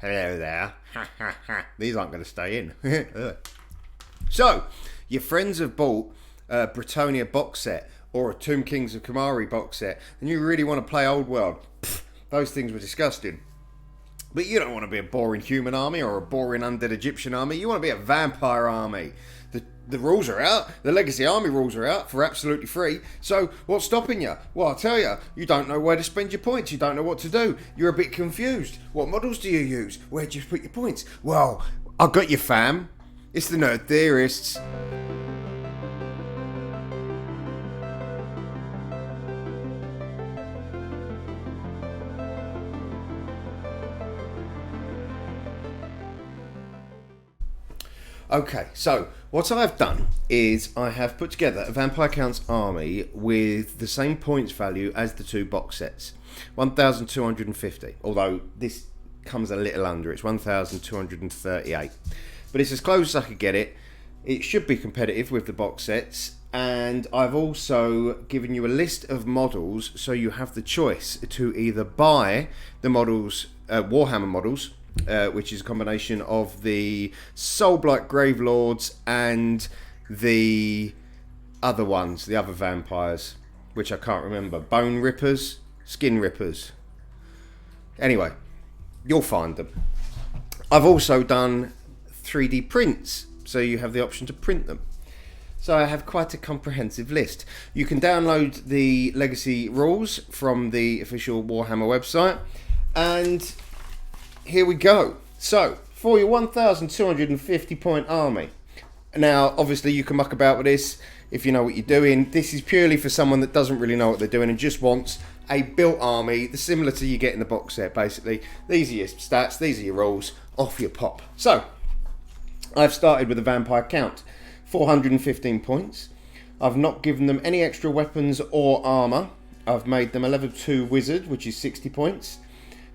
Hello there. These aren't going to stay in. So, your friends have bought a Bretonnia box set or a Tomb Kings of Kamari box set, and you really want to play Old World. Pfft, those things were disgusting. But you don't want to be a boring human army or a boring undead Egyptian army. You want to be a vampire army. The rules are out. The Legacy Army rules are out for absolutely free. So what's stopping you? Well, I'll tell you. You don't know where to spend your points. You don't know what to do. You're a bit confused. What models do you use? Where do you put your points? Well, I've got you, fam. It's the Nerd Theorists. Okay, so what I've done is I have put together a Vampire Counts army with the same points value as the two box sets. 1,250, although this comes a little under. It's 1,238. But it's as close as I could get it. It should be competitive with the box sets. And I've also given you a list of models so you have the choice to either buy the models, Warhammer models, which is a combination of the Soulblight Gravelords and the other ones, the other vampires, which I can't remember. Bone Rippers, Skin Rippers. Anyway, you'll find them. I've also done 3D prints, so you have the option to print them. So I have quite a comprehensive list. You can download the Legacy rules from the official Warhammer website, and here we go. So, for your 1,250 point army. Now, obviously you can muck about with this if you know what you're doing. This is purely for someone that doesn't really know what they're doing and just wants a built army, similar to you get in the box set, basically. These are your stats, these are your rules, off your pop. So, I've started with a Vampire Count. 415 points. I've not given them any extra weapons or armour. I've made them a level 2 wizard, which is 60 points.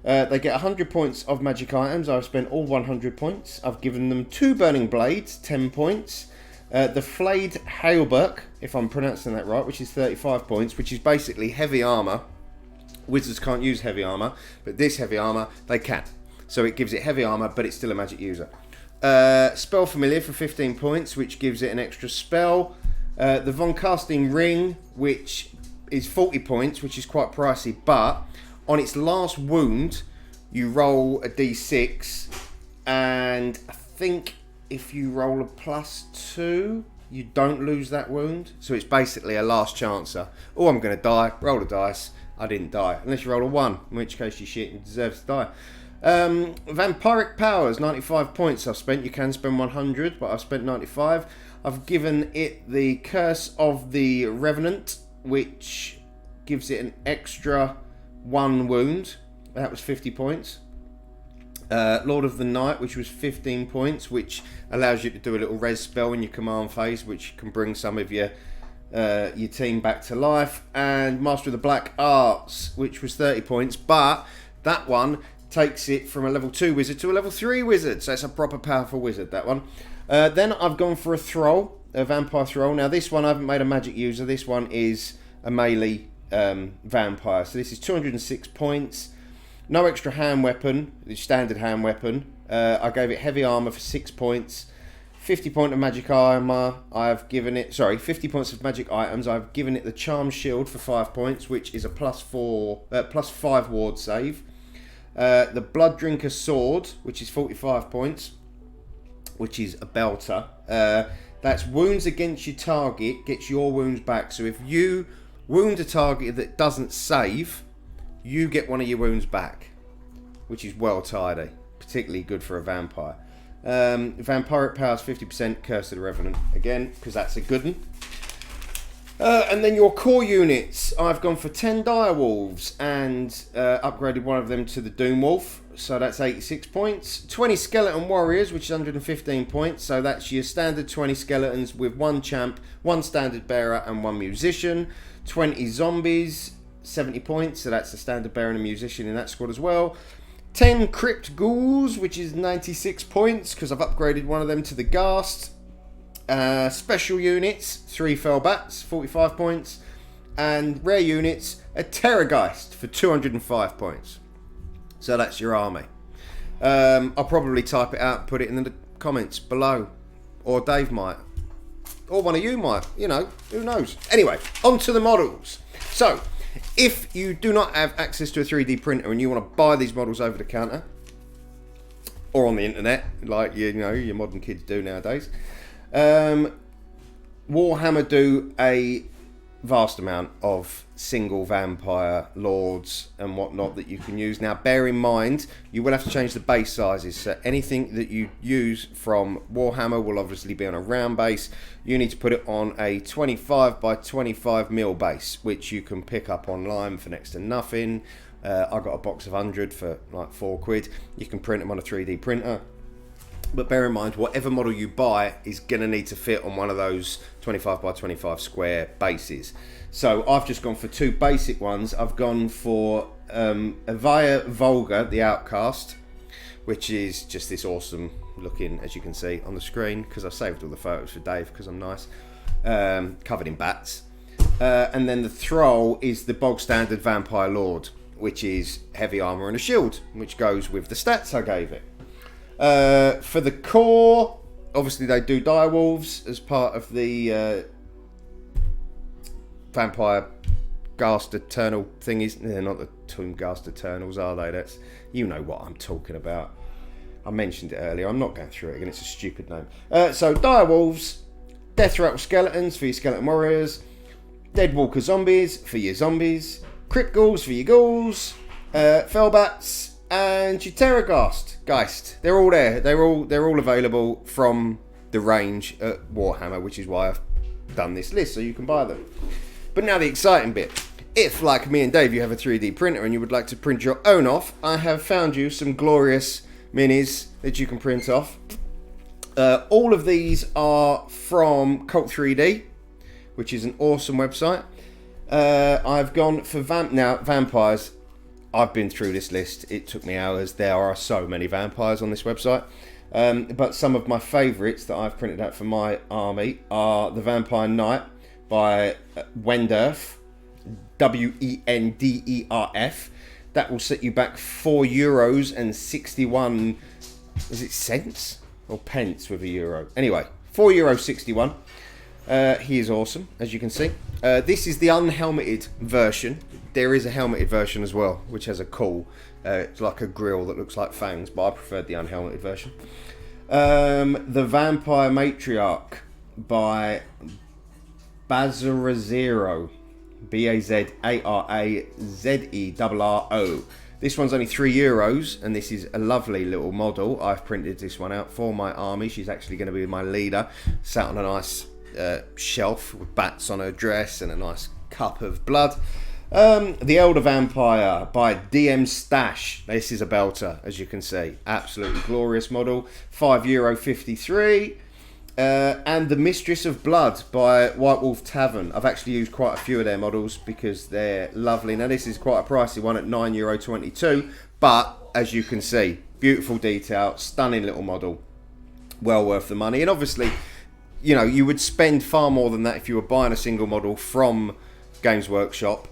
They get 100 points of magic items. I've spent all 100 points. I've given them 2 burning blades, 10 points. The Flayed Hauberk, if I'm pronouncing that right, which is 35 points, which is basically heavy armour. Wizards can't use heavy armour, but this heavy armour, they can. So it gives it heavy armour, but it's still a magic user. Spell Familiar for 15 points, which gives it an extra spell. The Von Carstein Ring, which is 40 points, which is quite pricey, but on its last wound, you roll a d6, and I think if you roll a +2, you don't lose that wound. So it's basically a last chancer. Oh, I'm going to die. Roll a dice. I didn't die. Unless you roll a 1, in which case you shit and deserve to die. Vampiric Powers, 95 points I've spent. You can spend 100, but I've spent 95. I've given it the Curse of the Revenant, which gives it an extra 1 wound. That was 50 points. Lord of the Night, which was 15 points, which allows you to do a little res spell in your command phase, which can bring some of your team back to life. And Master of the Black Arts, which was 30 points, but that one takes it from a level 2 wizard to a level 3 wizard, so it's a proper powerful wizard, that one. Then I've gone for a Thrall, a Vampire Thrall. Now this one I haven't made a magic user, this one is a melee vampire, so this is 206 points. No extra hand weapon, the standard hand weapon. I gave it heavy armour for 6 points. 50 points of magic armour, I've given it, 50 points of magic items. I've given it the Charm Shield for 5 points, which is a +5 ward save. The Blood Drinker Sword, which is 45 points, which is a belter. That's wounds against your target, gets your wounds back. So if you wound a target that doesn't save, you get one of your wounds back, which is well tidy, particularly good for a vampire. Vampiric Powers 50%, Curse of the Revenant, again, because that's a good one. And then your core units, I've gone for 10 Direwolves and upgraded one of them to the Doom Wolf, so that's 86 points. 20 Skeleton Warriors, which is 115 points, so that's your standard 20 skeletons with 1 champ, 1 standard bearer and 1 musician. 20 Zombies, 70 points, so that's the standard bearer and a musician in that squad as well. 10 Crypt Ghouls, which is 96 points, because I've upgraded one of them to the Ghast. Special units, 3 Fellbats, 45 points. And rare units, a Terrorgeist for 205 points. So that's your army. I'll probably type it out and put it in the comments below. Or Dave might. Or one of you might. You know, who knows. Anyway, on to the models. So, if you do not have access to a 3D printer and you want to buy these models over the counter, or on the internet, like you know your modern kids do nowadays, Warhammer do a vast amount of single vampire lords and whatnot that you can use. Now bear in mind you will have to change the base sizes, so anything that you use from Warhammer will obviously be on a round base. You need to put it on a 25 by 25 mil base, which you can pick up online for next to nothing. I got a box of 100 for like £4. You can print them on a 3D printer. But bear in mind, whatever model you buy is going to need to fit on one of those 25 by 25 square bases. So I've just gone for two basic ones. I've gone for Avaya Volga, the Outcast, which is just this awesome looking, as you can see on the screen, because I saved all the photos for Dave because I'm nice, covered in bats. And then the Thrall is the bog standard Vampire Lord, which is heavy armour and a shield, which goes with the stats I gave it. For the core, obviously they do direwolves as part of the Vampire Ghast Eternal thingies. They're not the Tomb Ghast Eternals, are they? That's, you know what I'm talking about. I mentioned it earlier. I'm not going through it again. It's a stupid name. So direwolves, death rattle skeletons for your skeleton warriors, deadwalker zombies for your zombies, crypt ghouls for your ghouls, fellbats, and your Terrorgeist. They're all there. They're all available from the range at Warhammer, which is why I've done this list so you can buy them. But now the exciting bit. If, like me and Dave, you have a 3D printer and you would like to print your own off, I have found you some glorious minis that you can print off. All of these are from Cult 3D, which is an awesome website. I've gone for vampires. I've been through this list. It took me hours. There are so many vampires on this website. But some of my favourites that I've printed out for my army are the Vampire Knight by Wenderf, Wenderf. That will set you back €4.61. Is it cents or pence with a euro? Anyway, €4.61. He is awesome, as you can see. This is the unhelmeted version. There is a helmeted version as well, which has a cool, it's like a grill that looks like fangs, but I preferred the unhelmeted version. The Vampire Matriarch by Bazarazero, Bazarazero. This one's only €3, and this is a lovely little model. I've printed this one out for my army. She's actually going to be my leader, sat on a nice shelf with bats on her dress and a nice cup of blood. The Elder Vampire by DM Stash. This is a belter, as you can see. Absolutely glorious model. €5.53. And The Mistress of Blood by White Wolf Tavern. I've actually used quite a few of their models because they're lovely. Now this is quite a pricey one at €9.22, but as you can see, beautiful detail, stunning little model, well worth the money. And obviously, you know, you would spend far more than that if you were buying a single model from Games Workshop,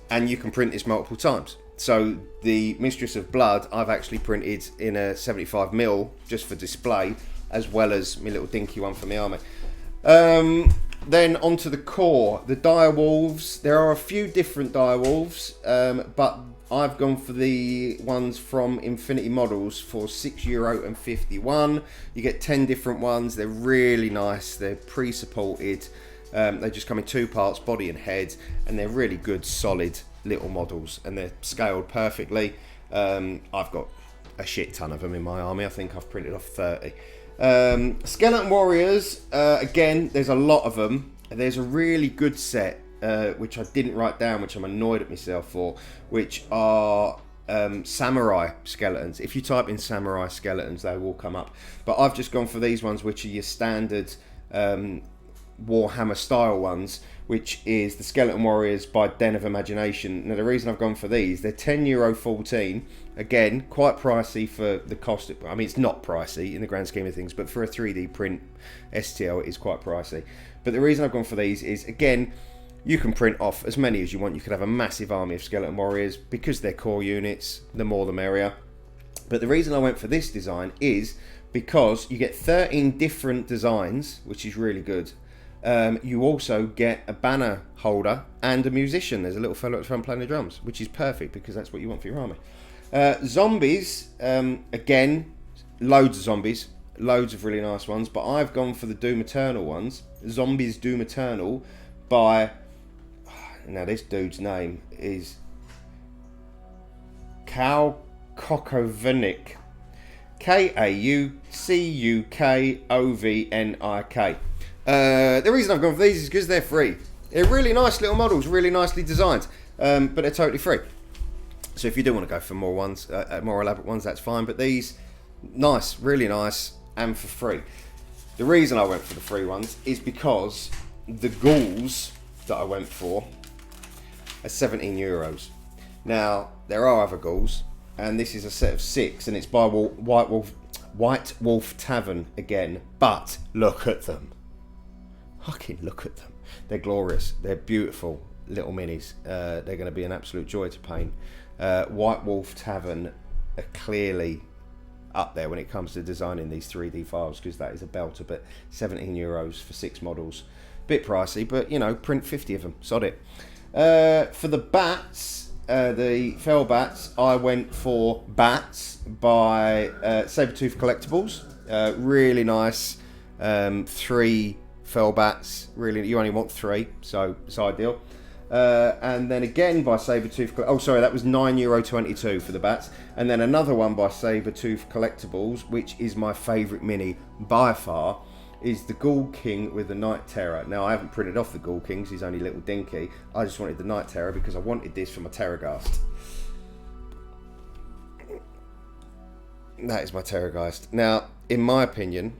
and you can print this multiple times. So the Mistress of Blood I've actually printed in a 75mm just for display, as well as my little dinky one for my army. Then onto the core, the direwolves. There are a few different direwolves, but I've gone for the ones from Infinity Models for €6.51. You get 10 different ones. They're really nice. They're pre-supported. They just come in two parts, body and head, and they're really good, solid little models, and they're scaled perfectly. I've got a shit ton of them in my army. I think I've printed off 30. Skeleton Warriors, again, there's a lot of them. There's a really good set, which I didn't write down, which I'm annoyed at myself for, which are samurai skeletons. If you type in samurai skeletons, they will come up. But I've just gone for these ones, which are your standard Warhammer style ones, which is the Skeleton Warriors by Den of Imagination. Now the reason I've gone for these, they're €10.14. Again, quite pricey for the cost. I mean, it's not pricey in the grand scheme of things, but for a 3D print STL, it is quite pricey. But the reason I've gone for these is, again, you can print off as many as you want. You could have a massive army of Skeleton Warriors because they're core units. The more the merrier. But the reason I went for this design is because you get 13 different designs, which is really good. You also get a banner holder and a musician. There's a little fellow at the front playing the drums, which is perfect because that's what you want for your army. Zombies, again, loads of zombies, loads of really nice ones, but I've gone for the Doom Eternal ones. Zombies Doom Eternal by, now this dude's name is Kaukovnik. Kaucukkovnik. The reason I've gone for these is because they're free. They're really nice little models, really nicely designed, but they're totally free. So if you do want to go for more ones, more elaborate ones, that's fine. But these, nice, really nice, and for free. The reason I went for the free ones is because the ghouls that I went for are €17. Now there are other ghouls, and this is a set of 6, and it's by White Wolf Tavern again. But look at them. Fucking look at them. They're glorious. They're beautiful little minis. They're going to be an absolute joy to paint. White Wolf Tavern are clearly up there when it comes to designing these 3D files, because that is a belter. But €17 for 6 models. Bit pricey, but you know, print 50 of them. Sod it. For the bats, the fell bats, I went for Bats by Sabertooth Collectibles. Really nice. 3 fell bats. Really, you only want 3, so it's ideal. And then again by Sabertooth. Oh, sorry, that was €9.22 for the bats. And then another one by Sabertooth Collectibles, which is my favourite mini by far, is the Ghoul King with the Night Terror. Now, I haven't printed off the Ghoul Kings, he's only little dinky. I just wanted the Night Terror because I wanted this for my Terrorgeist. That is my Terrorgeist. Now, in my opinion,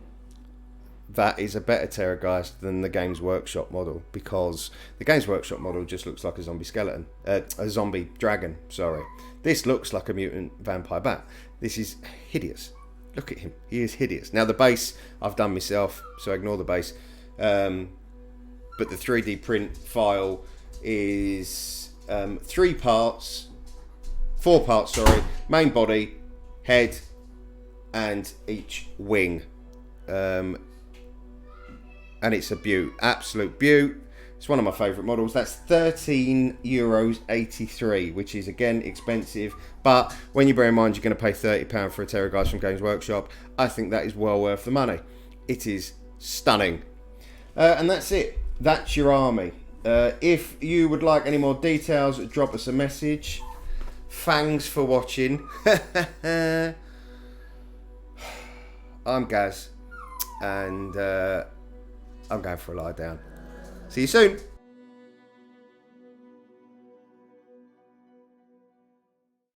that is a better Terrorgeist than the Games Workshop model, because the Games Workshop model just looks like a zombie skeleton. A zombie dragon, sorry. This looks like a mutant vampire bat. This is hideous. Look at him. He is hideous. Now, the base I've done myself, so ignore the base. But the 3D print file is 4 parts, sorry. Main body, head, and each wing. And it's a beaut. Absolute beaut. It's one of my favourite models. That's €13.83, which is again expensive, but when you bear in mind you're going to pay £30 for a Terrorgeist from Games Workshop, I think that is well worth the money. It is stunning. And that's it. That's your army. If you would like any more details, drop us a message. Thanks for watching. I'm Gaz, and I'm going for a lie down. See you soon.